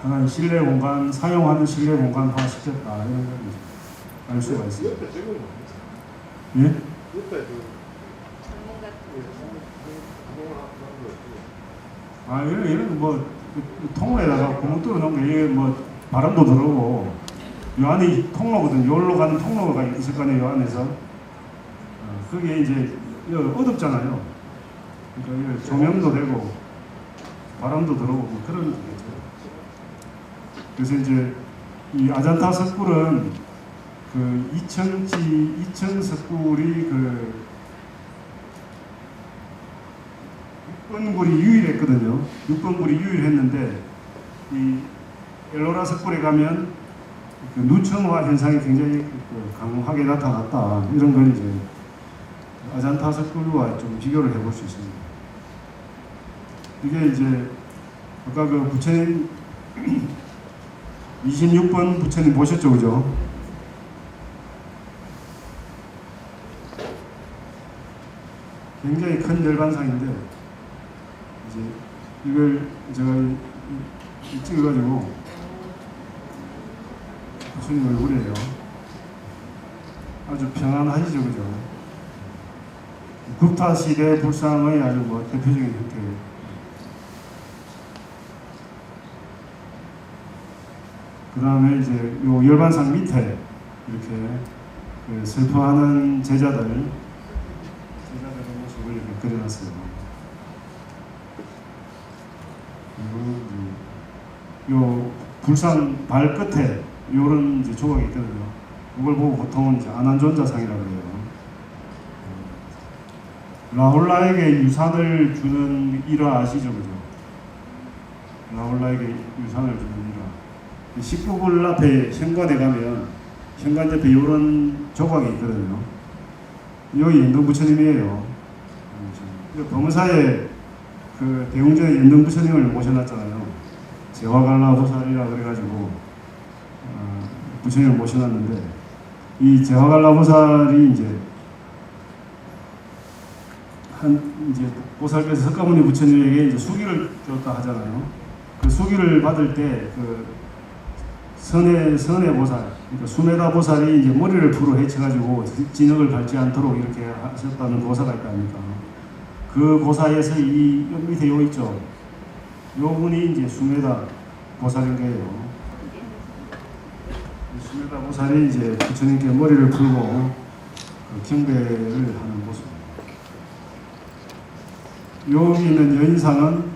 하나의 실내 공간, 사용하는 실내 공간화 시켰다, 이런 걸 알 수가 있습니다. 옆에 저거 뭐죠? 예? 옆에 그 아, 이런 뭐 통로에다가 구멍 뚫어 놓은 게 이게 뭐 바람도 들어오고, 요 안에 통로거든. 요로 가는 통로가 있을 거 아니에요, 요 안에서. 그게 이제 어둡잖아요. 그러니까 조명도 되고 바람도 들어오고 뭐 그런 거죠. 그래서 이제 이 아잔타 석굴은 그 2층 석굴이 그 6번 굴이 유일했거든요. 6번 굴이 유일했는데, 이 엘로라 석굴에 가면 그 누층화 현상이 굉장히 강하게 나타났다. 이런 걸 이제 아잔타 석굴과 좀 비교를 해볼 수 있습니다. 이게 이제 아까 그 부처님 26번 부처님 보셨죠, 그죠? 굉장히 큰 열반상인데, 이제 이걸 제가 찍어가지고 부처님 얼굴이에요. 아주 평안하시죠, 그죠? 국타 시대 불상의 아주 뭐 대표적인 형태예요. 그 다음에 이제 요 열반상 밑에 이렇게 그 슬퍼하는 제자들의 모습을 이렇게 그려놨어요. 그리고 요 불상 발 끝에 요런 이제 조각이 있거든요. 이걸 보고 보통은 이제 아난존자상이라고 해요. 라홀라에게 유산을 주는 일화 아시죠, 그죠? 라홀라에게 유산을 주는 일화. 19불 앞에 현관에 가면 현관 옆에 이런 조각이 있거든요. 여기 연등 부처님이에요. 범사에 그 대웅전에 연등 부처님을 모셔놨잖아요. 제화갈라 보살이라 그래가지고 부처님을 모셔놨는데, 이 제화갈라 보살이 이제 이제 보살께서 석가모니 부처님에게 이제 수기를 줬다 하잖아요. 그 수기를 받을 때 그 선의 보살, 그러니까 수메다 보살이 이제 머리를 풀어 헤쳐가지고 진흙을 밟지 않도록 이렇게 하셨다는 고사가 있다 아닙니까? 그 고사에서 이 밑에 요 있죠. 요 분이 이제 수메다 보살인 거예요. 수메다 보살이 이제 부처님께 머리를 풀고 경배를 하는 모습. 여기 있는 여인상은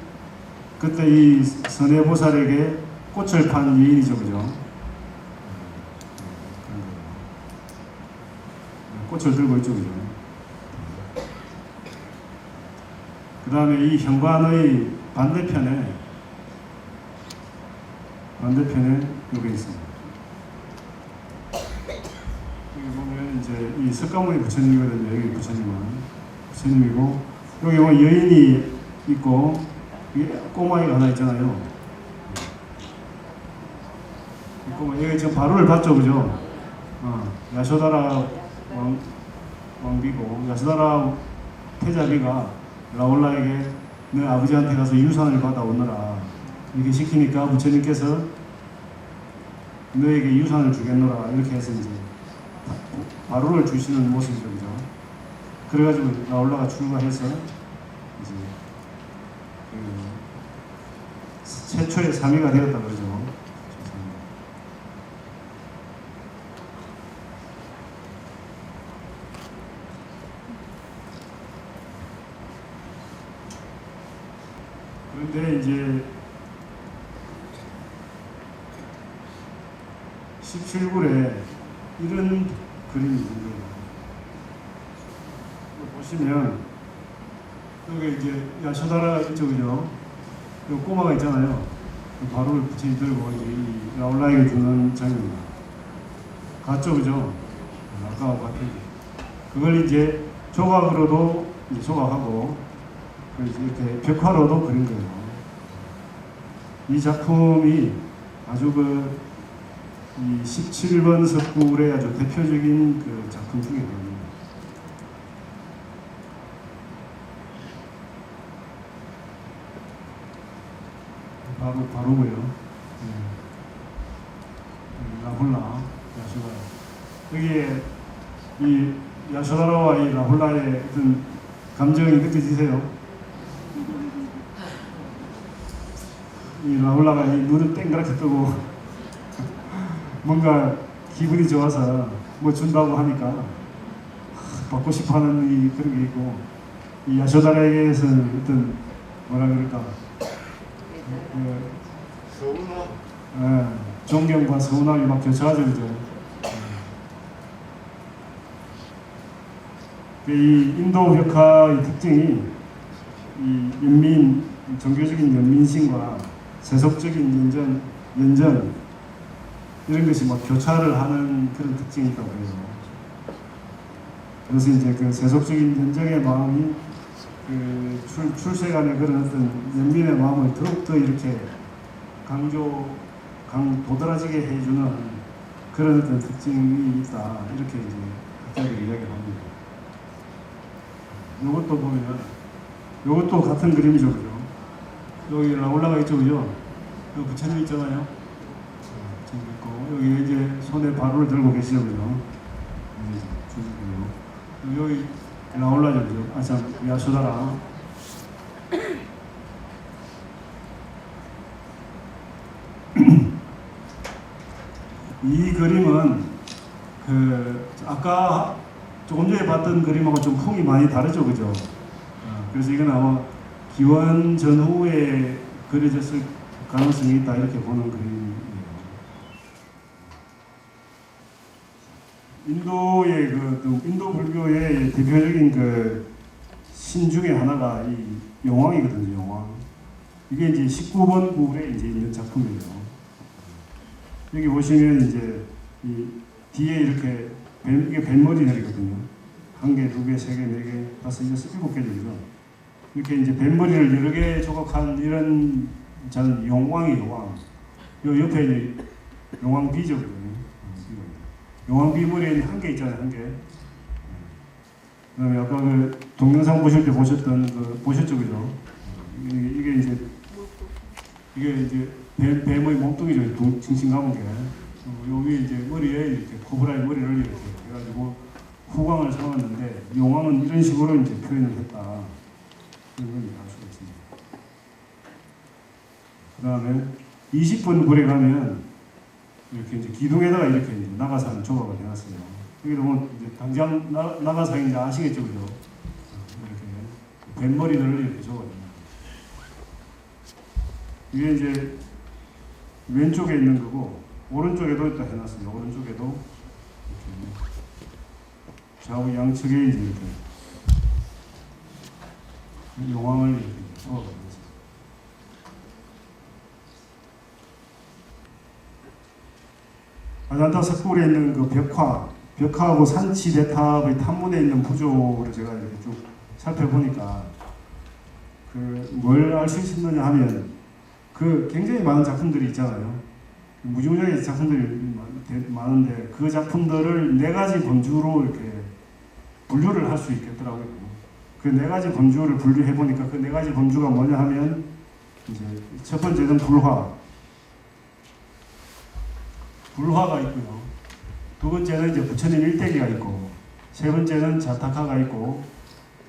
그때 이 선해보살에게 꽃을 판 여인이죠, 그죠? 꽃을 들고 있죠, 그죠? 그 다음에 이 현관의 반대편에 여기 있습니다. 여기 보면 이제 이 석가모니 부처님이거든요. 여기 부처님이고 여기 보면 여인이 있고 꼬마이가 하나 있잖아요. 이 꼬마 여기 지금 바로를 봤죠, 그죠? 야쇼다라 왕비고 야쇼다라 태자비가 라올라에게 너 아버지한테 가서 유산을 받아오너라 이렇게 시키니까 부처님께서 너에게 유산을 주겠노라 이렇게 해서 이제 바로를 주시는 모습이죠, 그죠? 그래가지고 라올라가 출가해서 이제 그 최초의 사미가 되었다 그러죠. 그런데 이제 17불에 이런 그림이 있는 보시면 여기 이제 야쇼다라가 있죠, 그죠? 이 꼬마가 있잖아요. 바로를 부처님 들고 이제 이 라올라에게 주는 장면입니다. 같죠, 그죠? 아까와 같은 그걸 이제 조각으로도 이제 조각하고 이렇게 벽화로도 그린 거예요. 이 작품이 아주 이 17번 석굴의 아주 대표적인 그 작품 중에 하나입니다. 바로고요. 라홀라, 야쇼다라. 여기에 이 야쇼다라와 이 라홀라의 어떤 감정이 느껴지세요? 이 라올라가 이 눈을 땡그랗게 뜨고 뭔가 기분이 좋아서 뭐 준다고 하니까 받고 싶어하는 이 그런 게 있고 이 야쇼다라에게서는 어떤 뭐라 그럴까 서운함. 존경과 서운함이 막 교차하죠, 그죠? 이 인도 벽화의 특징이 이 종교적인 연민심과 세속적인 연전 이런 것이 막 교차를 하는 그런 특징이 있다고 해요. 그래서 이제 그 세속적인 연정의 마음이 그 출세간의 그런 어떤 연민의 마음을 더욱더 이렇게 도드라지게 해주는 그런 어떤 특징이 있다 이렇게 이제 학자들이 이야기를 합니다. 이것도 보면 이것도 같은 그림이죠, 그죠? 여기 올라가 있죠, 그죠? 여기 부처님 있잖아요. 부처님 있고 여기 이제 손에 바로를 들고 계시죠, 그죠? 여기 라올라죠, 그죠? 참 야쇼다라. 이 그림은 아까 조금 전에 봤던 그림하고 좀 풍이 많이 다르죠, 그죠? 그래서 이건 아마 기원 전후에 그려졌을 가능성이 있다 이렇게 보는 그림이에요. 인도 불교의 대표적인 그 신 중에 하나가 이 용왕이거든요, 용왕. 이게 이제 19번 굴에 이제 있는 작품이에요. 여기 보시면 이제 이 뒤에 이렇게 이게 뱃머리들이거든요. 한 개, 두 개, 세 개, 네 개, 다섯, 여섯, 일곱 개죠. 이렇게 이제 뱃머리를 여러 개 조각한 이런 저는 용왕이 용왕. 요 옆에 이제 용왕 비죠. 용왕 비 머리에는 한 개 있잖아요, 한 개. 그다음에 아까 그 동영상 보실 때 보셨죠, 그죠? 이게 이제 뱀의 몸뚱이죠, 칭칭 감은 게. 요 위에 이제 머리에 이렇게 코브라의 머리를 이렇게 해가지고 후광을 삼았는데 용왕은 이런 식으로 이제 표현을 했다. 이런 걸 알 수가 있습니다. 그 다음에 20번 굴에 가면 이렇게 이제 기둥에다가 이렇게 이제 나가사는 조각을 해놨어요. 여기 보면 이제 당장 나가사인지 아시겠죠, 그죠? 이렇게 뱀머리들을 이렇게 조각을 해놨어요. 이게 이제 왼쪽에 있는 거고 오른쪽에도 일단 해놨어요. 오른쪽에도 이렇게 좌우 양측에 이제 이렇게 용왕을 이렇게 적어가면서 아잔타 석굴에 있는 그 벽화하고 산치 대탑의 탑문에 있는 구조를 제가 이렇게 쭉 살펴보니까 그 뭘 알 수 있었느냐 하면 그 굉장히 많은 작품들이 있잖아요. 무지무지하게 작품들이 많은데 그 작품들을 네 가지 범주로 이렇게 분류를 할 수 있겠더라고요. 그 네 가지 범주를 분류해 보니까 그 네 가지 범주가 뭐냐 하면 이제 첫 번째는 불화가 있고요. 두 번째는 이제 부처님 일대기가 있고, 세 번째는 자타카가 있고,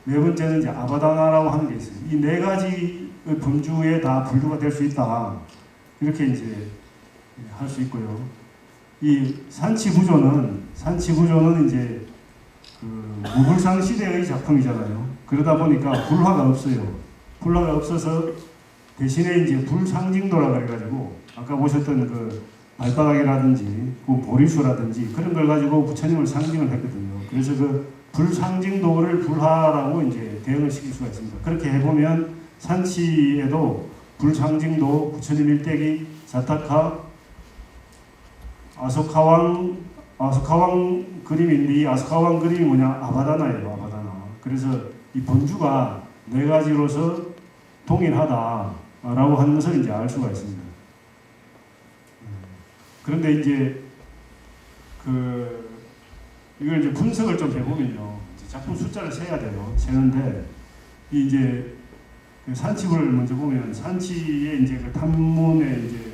네 번째는 이제 아바다나라고 하는 게 있어요. 이 네 가지 범주에 다 분류가 될 수 있다. 이렇게 이제 할 수 있고요. 이 산치 구조는 이제 그 무불상 시대의 작품이잖아요. 그러다 보니까 불화가 없어요. 불화가 없어서 대신에 이제 불상징도라 그래가지고 아까 보셨던 그 발바닥이라든지 그 보리수라든지 그런 걸 가지고 부처님을 상징을 했거든요. 그래서 그 불상징도를 불화라고 이제 대응을 시킬 수가 있습니다. 그렇게 해보면 산치에도 불상징도, 부처님 일대기, 자타카, 아소카왕 그림인데 이 아소카왕 그림이 뭐냐? 아바다나예요. 아바다나. 그래서 이 범주가 네 가지로서 동일하다라고 하는 것을 이제 알 수가 있습니다. 그런데 이제 이걸 이제 분석을 좀 해보면요, 이제 작품 숫자를 세야 돼요. 세는데 이제 그 산치를 먼저 보면 산치의 이제 그 탑문에 이제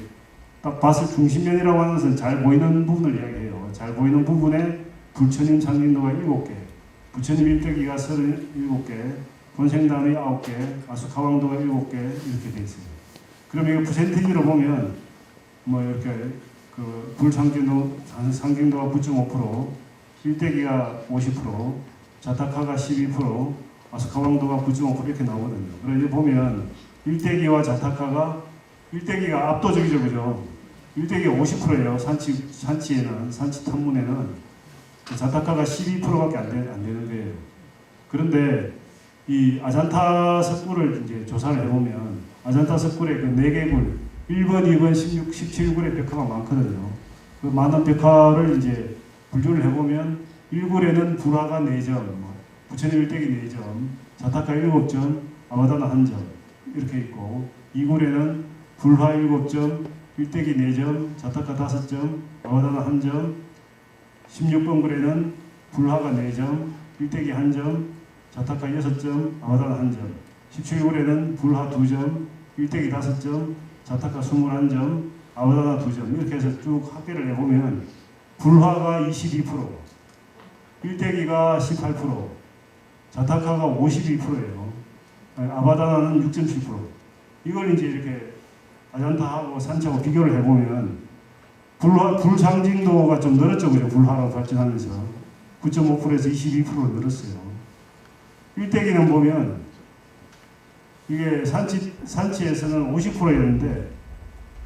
딱 봤을 중심면이라고 하는 것은 잘 보이는 부분을 이야기해요. 잘 보이는 부분에 부처님 상징도가 7개, 부처님 일대기가 37개, 본생단의 9개, 아수카왕도가 7개 이렇게 돼 있어요. 그럼 이거 퍼센티지로 보면 뭐 이렇게 그 불상징도가 9.5%, 일대기가 50%, 자타카가 12%, 아스카왕도가 9.5% 이렇게 나오거든요. 그래서 보면 일대기와 자타카가 일대기가 압도적이죠, 그죠? 일대기가 50%예요. 산치에는 산치 탑문에는 자타카가 12%밖에 안 되는 거예요. 그런데 이 아잔타 석굴을 이제 조사를 해보면 아잔타 석굴의 그 4개 굴 1번, 2번, 16, 17굴의 벽화가 많거든요. 그 많은 벽화를 이제 분류를 해보면 1굴에는 불화가 4점, 부처님 일대기 4점, 자타카 7점, 아바다나 1점 이렇게 있고 2굴에는 불화 7점, 일대기 4점, 자타카 5점, 아바다나 1점, 16번 굴에는 불화가 4점, 일대기 1점, 자타카 6점, 아바다나 1점, 17굴에는 불화 2점, 일대기 5점, 자타카 21점, 아바다나 2점 이렇게 해서 쭉 합계를 해보면 불화가 22%, 일대기가 18%, 자타카가 52%예요. 아바다나는 6.7%. 이걸 이제 이렇게 아잔타하고 산치하고 비교를 해보면 불상징도가 좀 늘었죠, 그죠? 불화로 발전하면서 9.5%에서 22%로 늘었어요. 일대기는 보면 이게 산치에서는 50%였는데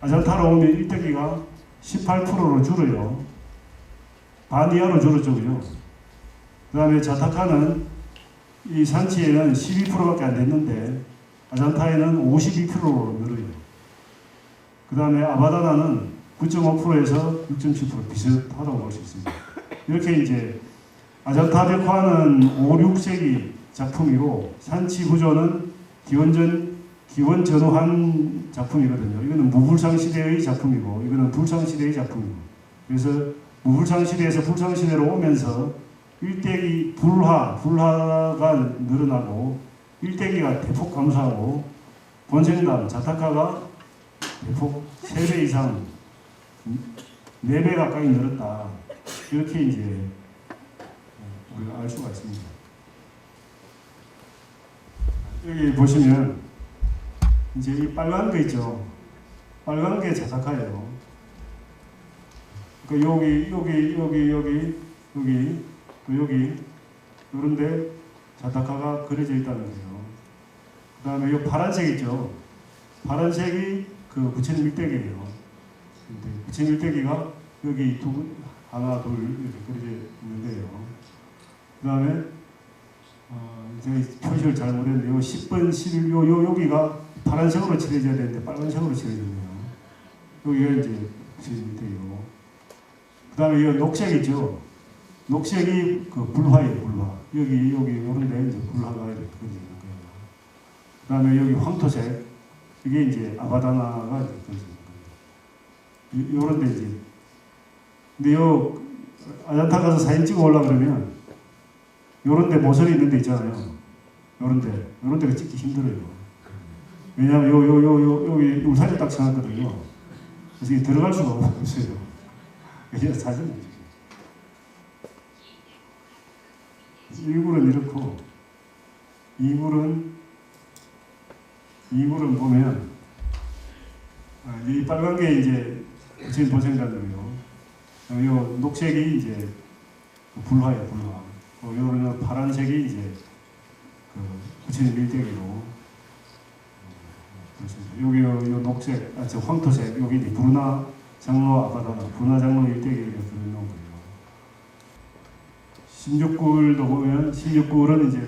아잔타로 오면 일대기가 18%로 줄어요. 반 이하로 줄었죠, 그죠? 그 다음에 자타카는 이 산치에는 12%밖에 안 됐는데 아잔타에는 52%로 늘어요. 그 다음에 아바다나는 9.5%에서 6.7% 비슷하다고 볼 수 있습니다. 이렇게 이제 아잔타 벽화는 5, 6세기 작품이고 산치 구조는 기원 전후한 작품이거든요. 이거는 무불상 시대의 작품이고 이거는 불상 시대의 작품이고 그래서 무불상 시대에서 불상 시대로 오면서 일대기 불화가 늘어나고 일대기가 대폭 감소하고 본생담 자타카가 대폭 3배 이상 4배 가까이 늘었다. 이렇게 이제 우리가 알 수가 있습니다. 여기 보시면 이제 이 빨간 거 있죠. 빨간 게 자타카예요. 그 여기 이런데 자타카가 그려져 있다는 거죠. 그 다음에 이 파란색 있죠. 파란색이 그 부처님 일대기예요. 근데 부처님 일대기가 여기 하나 둘 이렇게 그려져 있는데요. 그 다음에 제가 표시를 잘 못했는데 요 10번 11 여기가 파란색으로 칠해져야 되는데 빨간색으로 칠해졌네요. 여기가 이제 부처님 일대기고, 그 다음에 이 녹색 있죠. 녹색이 그 불화예요. 불화. 여기 이런 데 이제 불화가 이렇게 그려지는 거예요. 그 다음에 여기 황토색, 이게 이제 아바다나가 이렇게 그려지는 거예요. 요런 데 이제, 근데 요 아잔타 가서 사진 찍어 올라 그러면 요런 데 모서리 있는 데 있잖아요. 요런 데가 찍기 힘들어요. 왜냐하면 여기 울타리 딱 쳐놨거든요. 그래서 들어갈 수가 없어요. 그래서 사진을 이굴은 이렇고, 이굴은 보면 이 빨간 게 이제 부처님 보생단이고요. 요 녹색이 이제 불화예요, 불화. 요런 파란색이 이제 그 부처님 일대기로 그렇습니다. 여기 요 녹색, 저 황토색, 여기 이제 부르나 장로 아바다나, 부르나 장로 일대기를 그려놓은 거예요. 16굴도 보면 16굴은 이제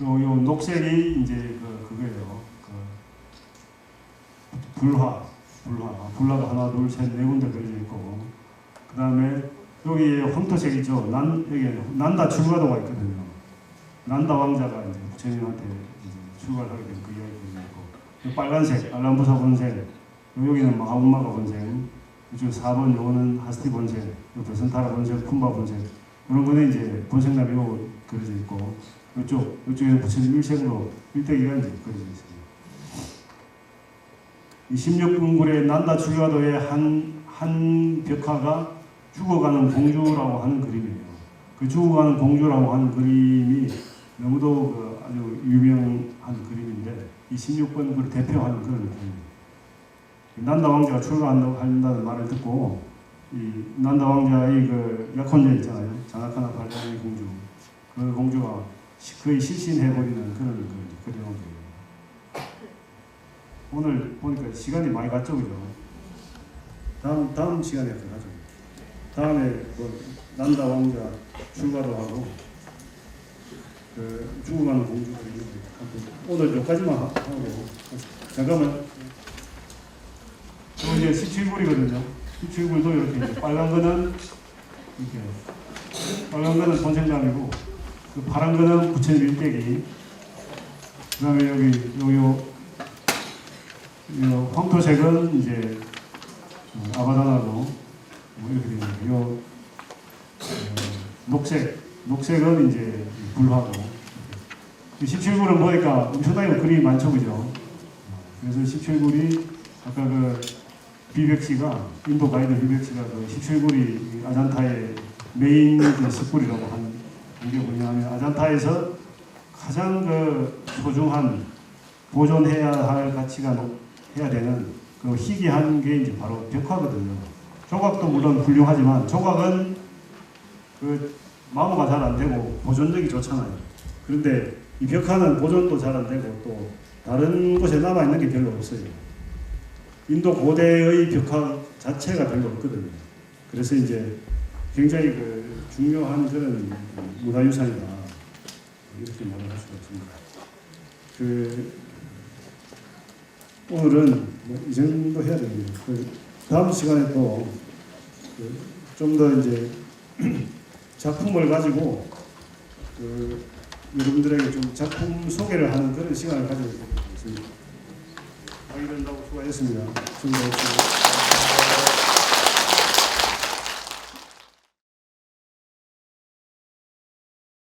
요 녹색이 이제 그거예요. 불화가 하나 둘 셋 네 군데 그려져 있고, 그 다음에 여기 황토색 있죠. 여기 난다 출가도가 있거든요. 난다 왕자가 이제 부처님한테 이제 출가를 하게 된 그 이야기가 있고, 빨간색 알람부사 본생, 여기는 마하운마가 본생, 이쪽 4번 요거는 하스티 본생, 요 베선타라 본생, 쿤바 본생, 이런 거는 이제 본생답이 그려져 있고, 이쪽에는 부처님 일생으로 일대기가 이제 그려져 있습니다. 이 16분굴의 난다 출가도의 한 벽화가 죽어가는 공주라고 하는 그림이에요. 그 죽어가는 공주라고 하는 그림이 너무도 아주 유명한 그림인데, 이 16번굴을 대표하는 그런 그림이에요. 난다 왕자가 출가한다는 말을 듣고, 이 난다 왕자의 그 약혼녀 있잖아요. 장하카나 발자의 공주. 그 공주가 거의 실신해버리는 그런 그려놓은 거예요. 오늘 보니까 시간이 많이 갔죠, 그죠? 다음 시간에 하죠. 다음에 난다 왕자 출가도 하고, 그 죽어가는 공주도 하고, 오늘 여기까지만 하고, 잠깐만. 이제 17굴이거든요. 17굴도 이렇게 이제 빨간 거는 이렇게, 빨간 거는 본생담이고, 그 파란 거는 부처님 일대기. 그 다음에 여기 황토색은 이제 아바다나고 이렇게 됩니다. 녹색은 이제 불화고. 17굴은 보니까 엄청나게 그림이 많죠, 그죠? 그래서 17굴이 아까 그 비백시가, 인도 가이드 비백시가 그 17굴이 아잔타의 메인 습굴이라고 하는 게 뭐냐면, 아잔타에서 가장 그 소중한 보존해야 할 가치가 해야 되는 그 희귀한 게 이제 바로 벽화거든요. 조각도 물론 훌륭하지만 조각은 그 마모가 잘 안 되고 보존력이 좋잖아요. 그런데 이 벽화는 보존도 잘 안 되고 또 다른 곳에 남아 있는 게 별로 없어요. 인도 고대의 벽화 자체가 별로 없거든요. 그래서 이제 굉장히 그 중요한 그런 문화유산이다, 이렇게 말을 할 수가 있습니다. 오늘은 이 정도 해야 됩니다. 다음 시간에 또 좀 더 이제 작품을 가지고 여러분들에게 좀 작품 소개를 하는 그런 시간을 가져보겠습니다. 하게 된다고 수고하셨습니다. 수고하셨습니다.